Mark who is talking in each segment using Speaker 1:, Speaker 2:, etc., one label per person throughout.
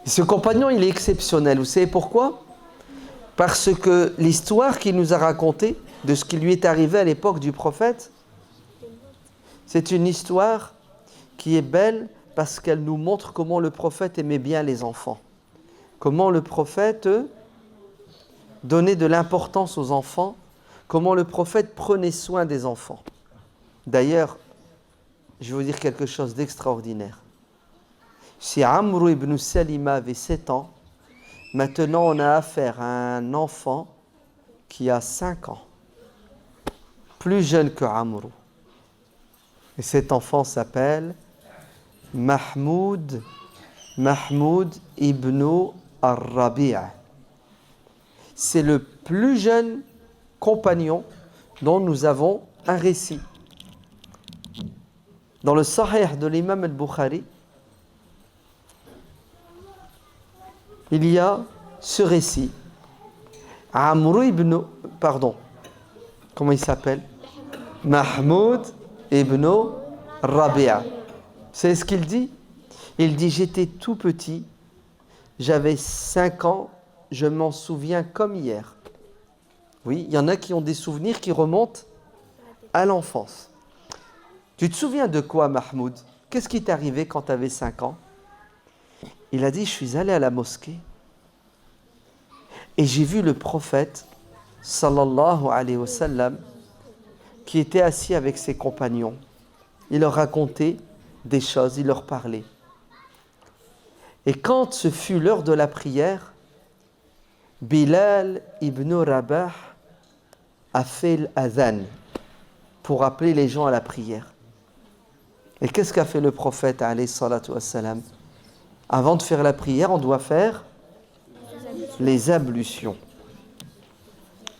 Speaker 1: Et ce compagnon, il est exceptionnel. Vous savez pourquoi? Parce que l'histoire qu'il nous a racontée de ce qui lui est arrivé à l'époque du prophète, c'est une histoire qui est belle parce qu'elle nous montre comment le prophète aimait bien les enfants. Comment le prophète donnait de l'importance aux enfants, comment le prophète prenait soin des enfants. D'ailleurs, je vais vous dire quelque chose d'extraordinaire. Si Amr ibn Salima avait 7 ans, maintenant on a affaire à un enfant qui a 5 ans, plus jeune que Amr. Et cet enfant s'appelle Mahmoud ibn al-Rabi'a. C'est le plus jeune compagnon dont nous avons un récit. Dans le Sahih de l'imam al-Bukhari, il y a ce récit. Comment il s'appelle? Mahmoud ibn Rabi'a. C'est ce qu'il dit? Il dit, j'étais tout petit, j'avais 5 ans, je m'en souviens comme hier. Oui, il y en a qui ont des souvenirs qui remontent à l'enfance. Tu te souviens de quoi, Mahmoud? Qu'est-ce qui t'est arrivé quand tu avais 5 ans? Il a dit, je suis allé à la mosquée et j'ai vu le prophète, sallallahu alayhi wa sallam, qui était assis avec ses compagnons. Il leur racontait des choses, il leur parlait. Et quand ce fut l'heure de la prière, Bilal ibn Rabah a fait l'adhan pour appeler les gens à la prière. Et qu'est-ce qu'a fait le prophète, alayhi salatu wassalam? Avant de faire la prière, on doit faire les ablutions.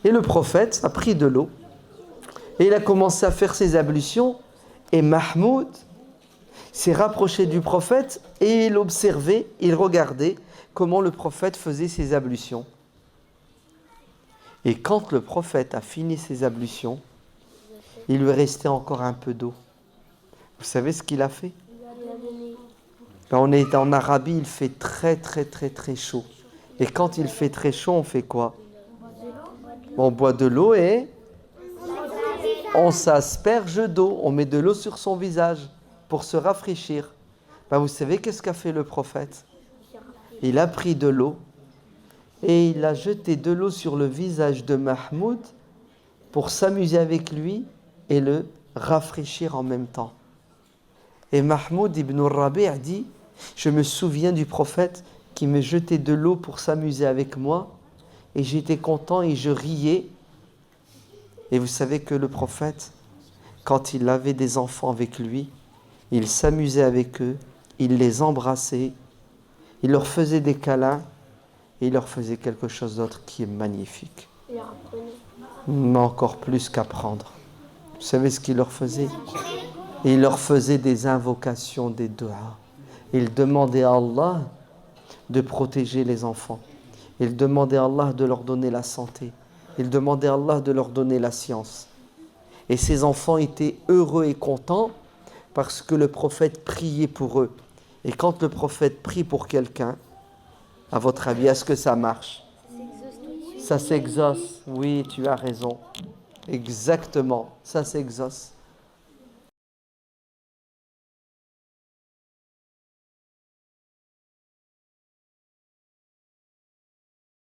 Speaker 1: Et le prophète a pris de l'eau et il a commencé à faire ses ablutions. Et Mahmoud s'est rapproché du prophète et il observait, il regardait comment le prophète faisait ses ablutions. Et quand le prophète a fini ses ablutions, il lui restait encore un peu d'eau. Vous savez ce qu'il a fait? Quand on est en Arabie, il fait très très très très chaud. Et quand il fait très chaud, on fait quoi? On boit de l'eau et on s'asperge d'eau. On met de l'eau sur son visage pour se rafraîchir. Vous savez qu'est-ce qu'a fait le prophète? Il a pris de l'eau et il a jeté de l'eau sur le visage de Mahmoud pour s'amuser avec lui et le rafraîchir en même temps. Et Mahmoud ibn Rabi' a dit, je me souviens du prophète qui me jetait de l'eau pour s'amuser avec moi et j'étais content et je riais. Et vous savez que le prophète, quand il avait des enfants avec lui, il s'amusait avec eux, il les embrassait, il leur faisait des câlins et il leur faisait quelque chose d'autre qui est magnifique. Mais encore plus qu'apprendre. Vous savez ce qu'il leur faisait? Il leur faisait des invocations, des du'as. Il demandait à Allah de protéger les enfants. Il demandait à Allah de leur donner la santé. Il demandait à Allah de leur donner la science. Et ces enfants étaient heureux et contents parce que le prophète priait pour eux. Et quand le prophète prie pour quelqu'un, à votre avis, est-ce que ça marche? Ça s'exauce. Oui, tu as raison. Exactement, ça s'exauce.